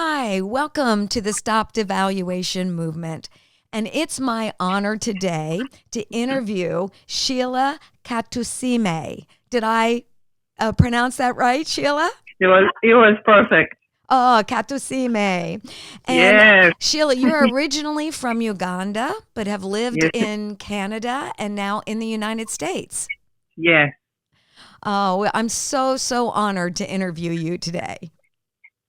Hi, welcome to the StopDevaluation movement. And it's my honor today to interview Shiela Katusiime. Did I pronounce that right, Sheila? It was perfect. Oh, Katusiime. And Yes, Sheila, you're originally from Uganda, but have lived yes, in Canada and now in the United States. yes. Oh, well, I'm so honored to interview you today.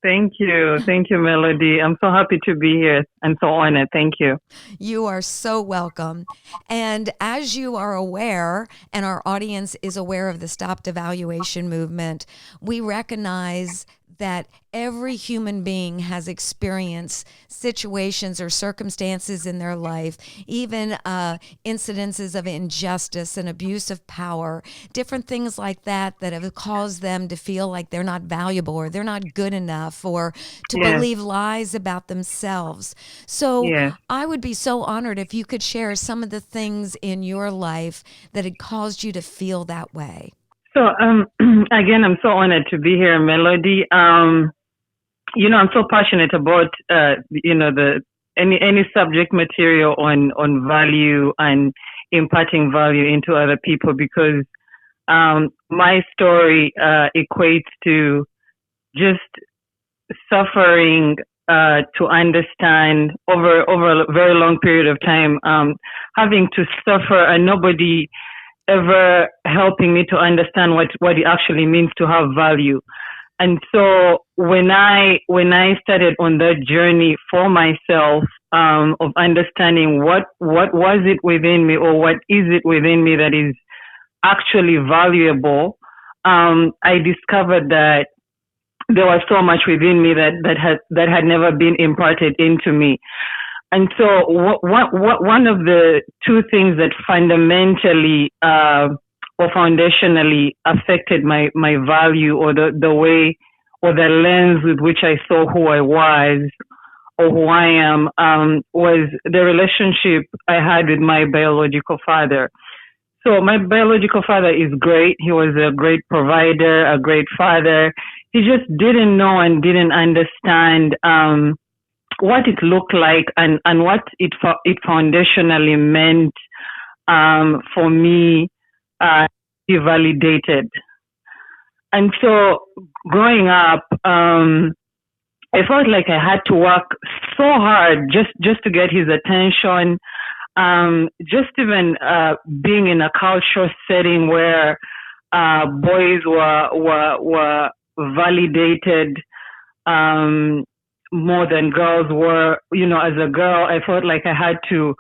Thank you, Melody. I'm so happy to be here and so honored. Thank you. You are so welcome. And as you are aware, and our audience is aware of the Stop Devaluation movement, we recognize that every human being has experienced situations or circumstances in their life, even incidences of injustice and abuse of power, different things like that that have caused them to feel like they're not valuable or they're not good enough or to Yes, believe lies about themselves. So yes. I would be so honored if you could share some of the things in your life that had caused you to feel that way. So, again, I'm so honored to be here, Melody. I'm so passionate about, the any subject material on value and imparting value into other people because my story equates to just suffering to understand over a very long period of time, having to suffer and nobody ever helping me to understand what it actually means to have value. And so when I started on that journey for myself, of understanding what was it within me or what is it within me that is actually valuable, I discovered that there was so much within me that had never been imparted into me. And so one of the two things that fundamentally or foundationally affected my value or the way or the lens with which I saw who I was or who I am, was the relationship I had with my biological father. So my biological father is great. He was a great provider, a great father. He just didn't know and didn't understand what it looked like and what it foundationally meant for me to be validated. And so growing up, I felt like I had to work so hard just to get his attention. Just even being in a cultural setting where boys were validated more than girls were. As a girl, I felt like I had to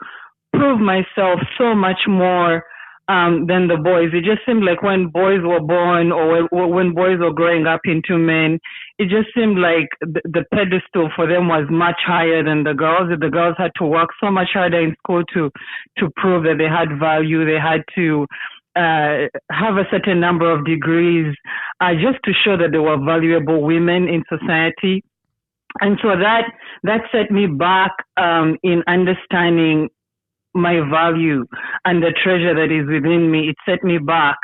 prove myself so much more than the boys. It just seemed like when boys were born or when boys were growing up into men, it just seemed like the pedestal for them was much higher than the girls. The girls had to work so much harder in school to prove that they had value. They had to have a certain number of degrees just to show that they were valuable women in society. And so that set me back in understanding my value and the treasure that is within me. It set me back.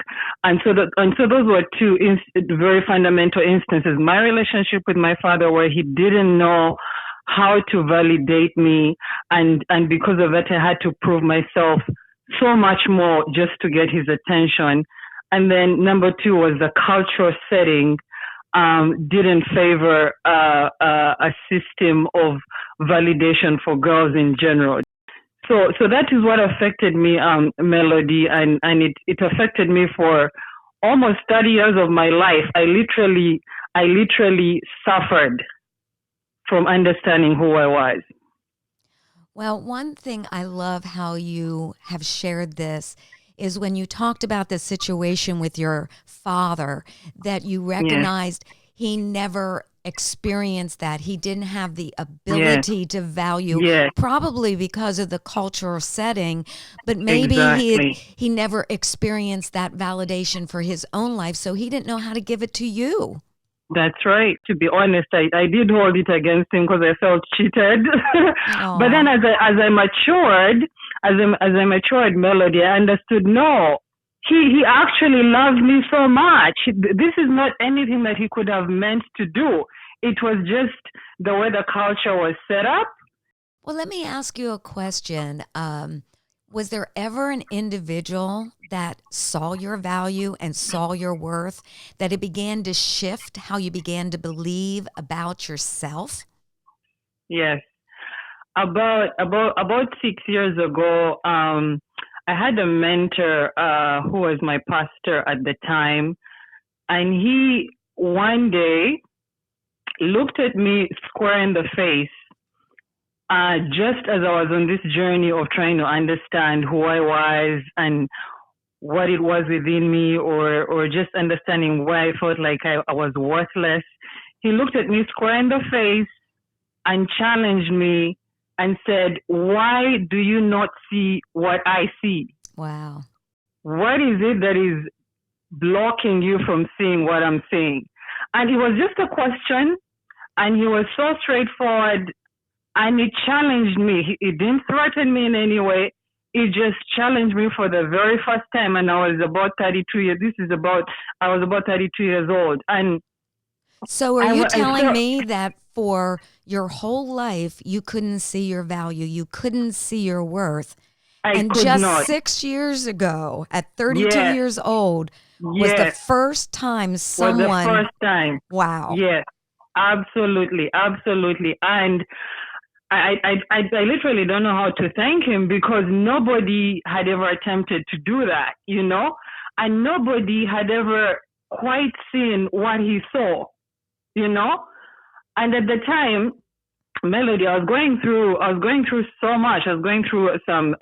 And so those were two very fundamental instances. My relationship with my father, where he didn't know how to validate me, and because of that I had to prove myself so much more just to get his attention. And then number two was the cultural setting didn't favor a system of validation for girls in general. So that is what affected me, Melody, and it affected me for almost 30 years of my life. I literally suffered from understanding who I was. Well, one thing I love how you have shared this is when you talked about the situation with your father, that you Yes, recognized he never experienced that. He didn't have the yes, ability to value, yes, probably because of the cultural setting, but maybe exactly. he never experienced that validation for his own life, so he didn't know how to give it to you. That's right. To be honest, I did hold it against him because I felt cheated. But then Oh, as I matured, as I matured, Melody, I understood, no, he actually loves me so much. This is not anything that he could have meant to do. it was just the way the culture was set up. Well, let me ask you a question. Was there ever an individual that saw your value and saw your worth, that it began to shift how you began to believe about yourself? Yes. About 6 years ago, I had a mentor who was my pastor at the time, and he one day looked at me square in the face, just as I was on this journey of trying to understand who I was and what it was within me, or just understanding why I felt like I was worthless. He looked at me square in the face and challenged me and said, "Why do you not see what I see? Wow. What is it that is blocking you from seeing what I'm seeing?" And it was just a question, and he was so straightforward, and he challenged me. He didn't threaten me in any way. He just challenged me for the very first time, and I was about 32 years. I was about 32 years old. And so are you telling me that for your whole life, you couldn't see your value, you couldn't see your worth? And just not. 6 years ago, at 32 years old, was the first time someone... Was the first time. Wow. Yes, absolutely, absolutely. And I literally don't know how to thank him, because nobody had ever attempted to do that, and nobody had ever quite seen what he saw, And at the time, Melody, I was going through so much. I was going through some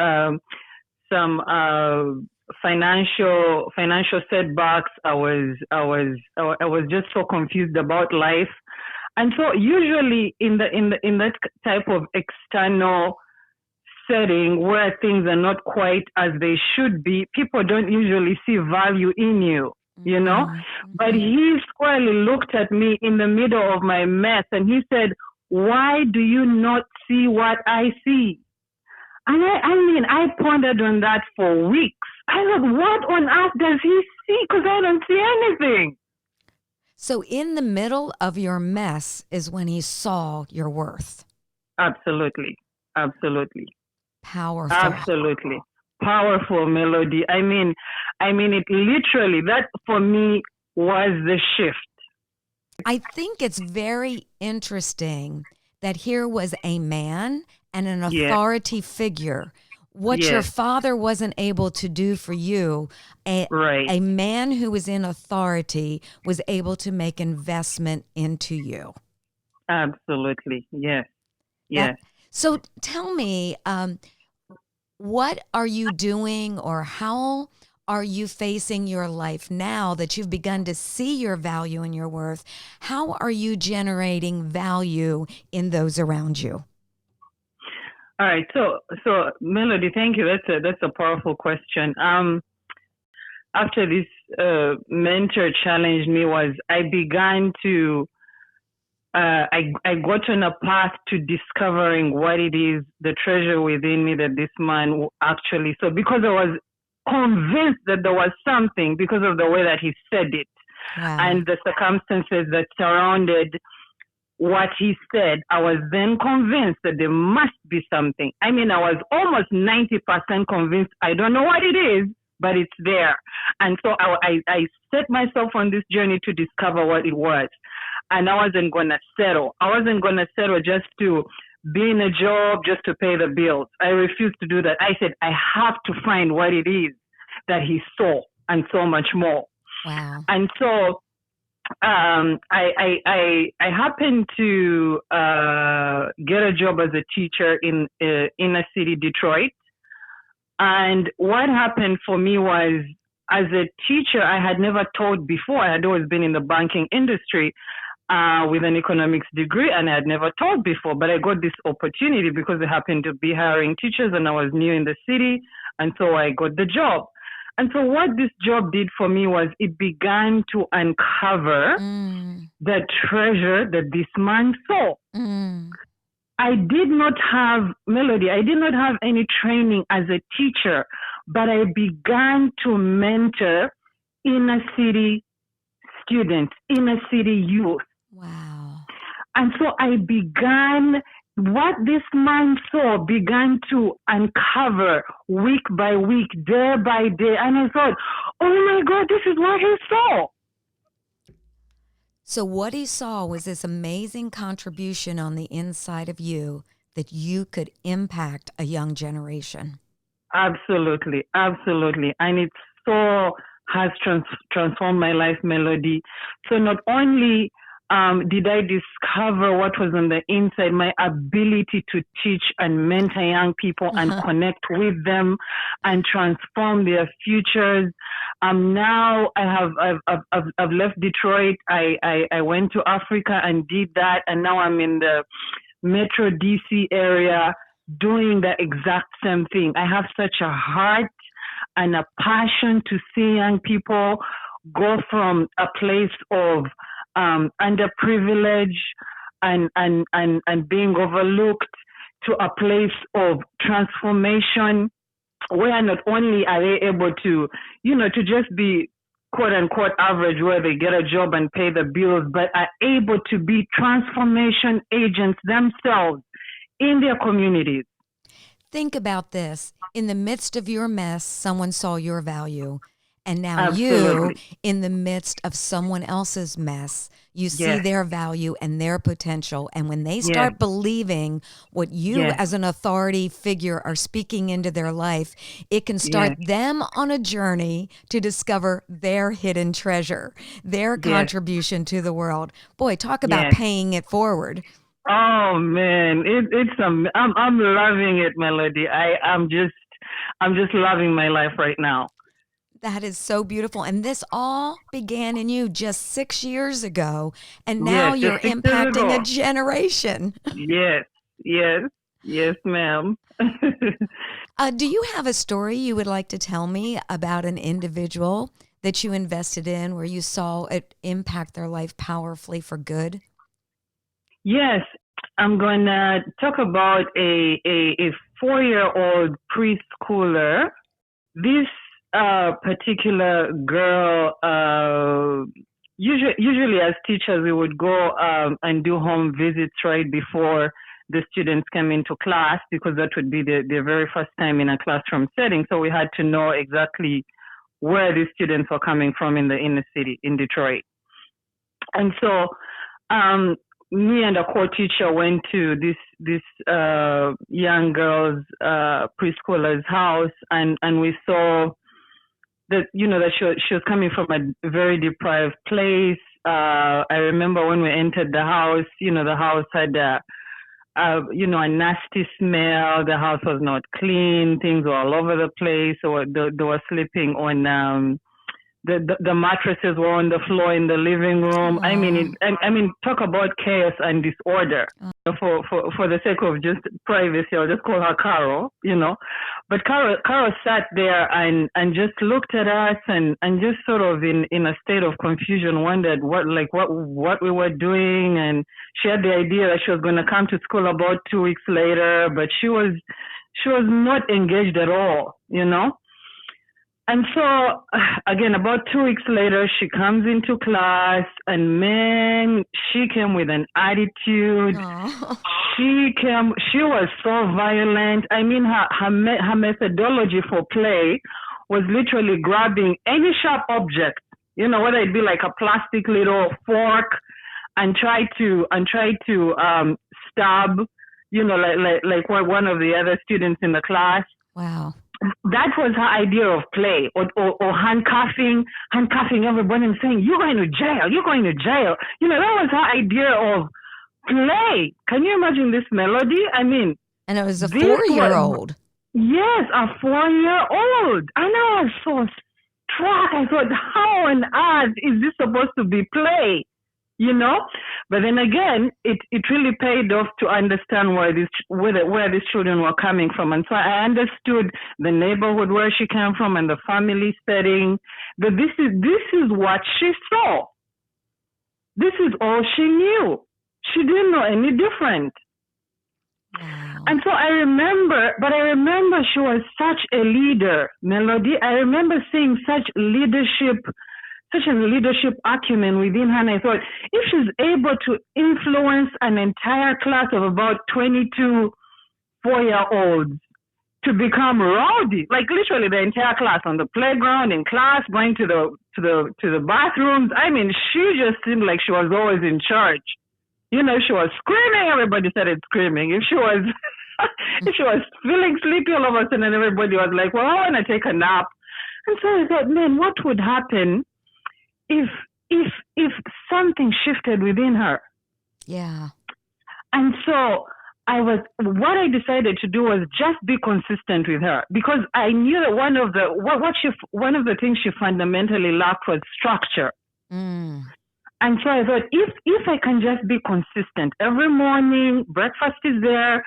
financial setbacks. I was just so confused about life. And so usually in that type of external setting where things are not quite as they should be, people don't usually see value in you, Mm-hmm. But he squarely looked at me in the middle of my mess, and he said, "Why do you not see what I see?" And I pondered on that for weeks. I thought, what on earth does he see? Because I don't see anything. So in the middle of your mess is when he saw your worth. Absolutely. Absolutely. Powerful. Absolutely. Powerful, Melody. I mean, it literally, that for me was the shift. I think it's very interesting that here was a man and an authority figure. What your father wasn't able to do for you, a man who was in authority was able to make investment into you. Absolutely. Yes. Yes. So tell me, what are you doing, or how are you facing your life now that you've begun to see your value and your worth? How are you generating value in those around you? All right. So Melody, thank you. That's a powerful question. After this mentor challenged me, I began to I got on a path to discovering what it is, the treasure within me that this man actually saw, because I was convinced that there was something because of the way that he said it. Wow. And the circumstances that surrounded what he said. I was then convinced that there must be something. I mean, I was almost 90% convinced. I don't know what it is, but it's there. And so I set myself on this journey to discover what it was. And I wasn't going to settle. I wasn't going to settle just to be in a job, just to pay the bills. I refused to do that. I said, I have to find what it is that he saw, and so much more. Wow. And so I happened to get a job as a teacher in inner city Detroit. And what happened for me was, as a teacher, I had never taught before. I had always been in the banking industry with an economics degree, and I had never taught before. But I got this opportunity because they happened to be hiring teachers, and I was new in the city, and so I got the job. And so what this job did for me was it began to uncover the treasure that this man saw. I did not have, Melody, I did not have any training as a teacher, but I began to mentor inner city students, inner city youth. Wow. And so I began, what this man saw began to uncover week by week, day by day. And I thought, oh my God, this is what he saw. So what he saw was this amazing contribution on the inside of you that you could impact a young generation. Absolutely, absolutely. And it so has transformed my life, Melody. So not only did I discover what was on the inside, my ability to teach and mentor young people and connect with them and transform their futures. Now I've left Detroit. I went to Africa and did that, and now I'm in the Metro DC area doing the exact same thing. I have such a heart and a passion to see young people go from a place of underprivilege and being overlooked to a place of transformation where not only are they able to, to just be quote unquote average where they get a job and pay the bills, but are able to be transformation agents themselves in their communities. Think about this. In the midst of your mess, someone saw your value. And now Absolutely. you, in the midst of someone else's mess, you see Yes. their value and their potential. And when they start believing what you as an authority figure are speaking into their life, it can start them on a journey to discover their hidden treasure, their contribution to the world. Boy, talk about paying it forward. Oh man, I'm loving it, Melody. I'm just loving my life right now. That is so beautiful. And this all began in you just 6 years ago. And now you're impacting a generation. Yes, ma'am. Do you have a story you would like to tell me about an individual that you invested in where you saw it impact their life powerfully for good? Yes, I'm going to talk about a 4-year-old preschooler. This particular girl, usually as teachers, we would go and do home visits right before the students come into class, because that would be their very first time in a classroom setting. So we had to know exactly where the students were coming from in the inner city in Detroit. And so me and a co-teacher went to this young girl's preschooler's house, and we saw that she was coming from a very deprived place. I remember when we entered the house, the house had a nasty smell. The house was not clean. Things were all over the place. So they were sleeping on the mattresses were on the floor in the living room. I mean, talk about chaos and disorder. For the sake of just privacy, I'll just call her Carol. But Carol sat there and just looked at us and just sort of in a state of confusion, wondered what we were doing, and she had the idea that she was going to come to school about 2 weeks later, but she was not engaged at all. And so, again, about 2 weeks later, she comes into class, and man, she came with an attitude. Aww. She was so violent. I mean, her methodology for play was literally grabbing any sharp object, whether it be like a plastic little fork, and try to stab, like one of the other students in the class. Wow. That was her idea of play, or handcuffing everybody and saying, you're going to jail. That was her idea of play. Can you imagine this, Melody? I mean. And it was a 4-year-old. Yes, a 4-year-old. And I was so struck. I thought, how on earth is this supposed to be play? But then again, it really paid off to understand where these children were coming from. And so I understood the neighborhood where she came from and the family setting. But this is what she saw. This is all she knew. She didn't know any different. Wow. And so I remember she was such a leader, Melody. I remember seeing such leadership, such a leadership acumen within her. And I thought, if she's able to influence an entire class of about 22 4-year-olds to become rowdy, like literally the entire class on the playground, in class, going to the bathrooms. I mean, she just seemed like she was always in charge. You know, she was screaming, everybody started screaming. If she was if she was feeling sleepy all of a sudden, everybody was like, well, I want to take a nap. And so I thought, man, what would happen if something shifted within her? Yeah. And so what I decided to do was just be consistent with her, because I knew that one of the things she fundamentally lacked was structure. Mm. And so I thought, if I can just be consistent, every morning, breakfast is there,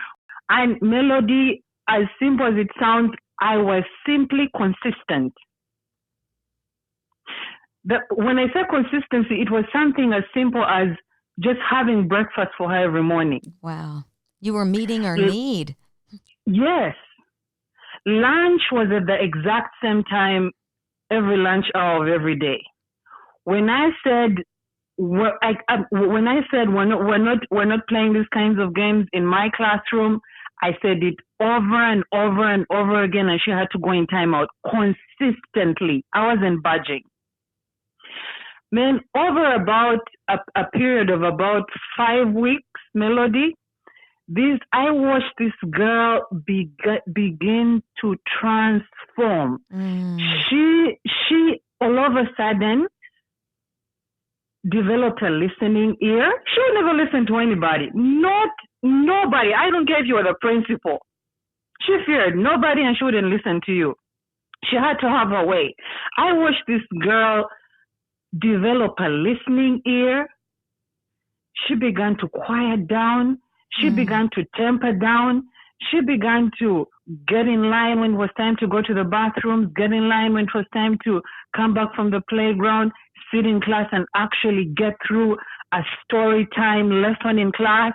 and Melody, as simple as it sounds, I was simply consistent. When I say consistency, it was something as simple as just having breakfast for her every morning. Wow. You were meeting her need. Yes. Lunch was at the exact same time, every lunch hour of every day. When I said we're not playing these kinds of games in my classroom, I said it over and over and over again, and she had to go in timeout consistently. I wasn't budging. Man, over about a period of about 5 weeks, Melody, I watched this girl begin to transform. Mm. She all of a sudden developed a listening ear. She would never listen to anybody. Nobody. I don't care if you were the principal. She feared nobody, and she wouldn't listen to you. She had to have her way. I watched this girl develop a listening ear. She began to quiet down. She began to temper down. She began to get in line when it was time to go to the bathroom, get in line when it was time to come back from the playground, sit in class and actually get through a story time lesson in class.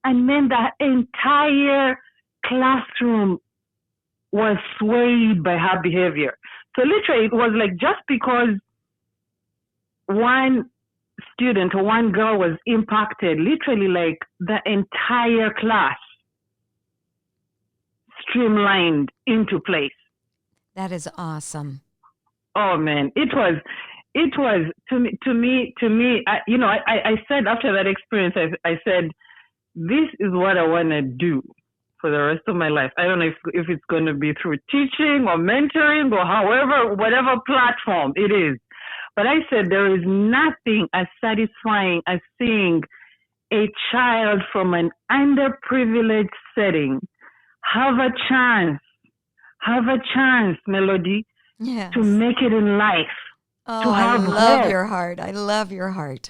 And then the entire classroom was swayed by her behavior. So literally, it was like just because one student or one girl was impacted, literally like the entire class streamlined into place. That is awesome. Oh man, it was to me. I said after that experience, I said, this is what I want to do for the rest of my life. I don't know if it's going to be through teaching or mentoring or whatever platform it is. But I said there is nothing as satisfying as seeing a child from an underprivileged setting have a chance, Melody, Yes. to make it in life. Oh, I love your heart. I love your heart.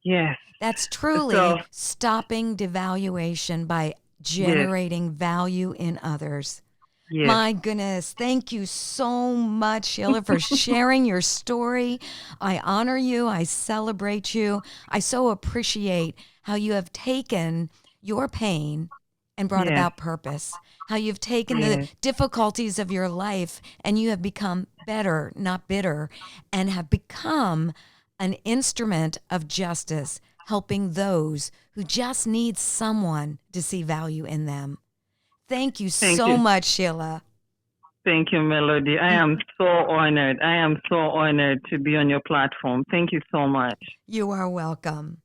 Yes. That's truly stopping devaluation by generating value in others. Yes. My goodness. Thank you so much, Sheila, for sharing your story. I honor you. I celebrate you. I so appreciate how you have taken your pain and brought about purpose, how you've taken the difficulties of your life and you have become better, not bitter, and have become an instrument of justice, helping those who just need someone to see value in them. Thank you so much, Sheila. Thank you, Melody. I am so honored. I am so honored to be on your platform. Thank you so much. You are welcome.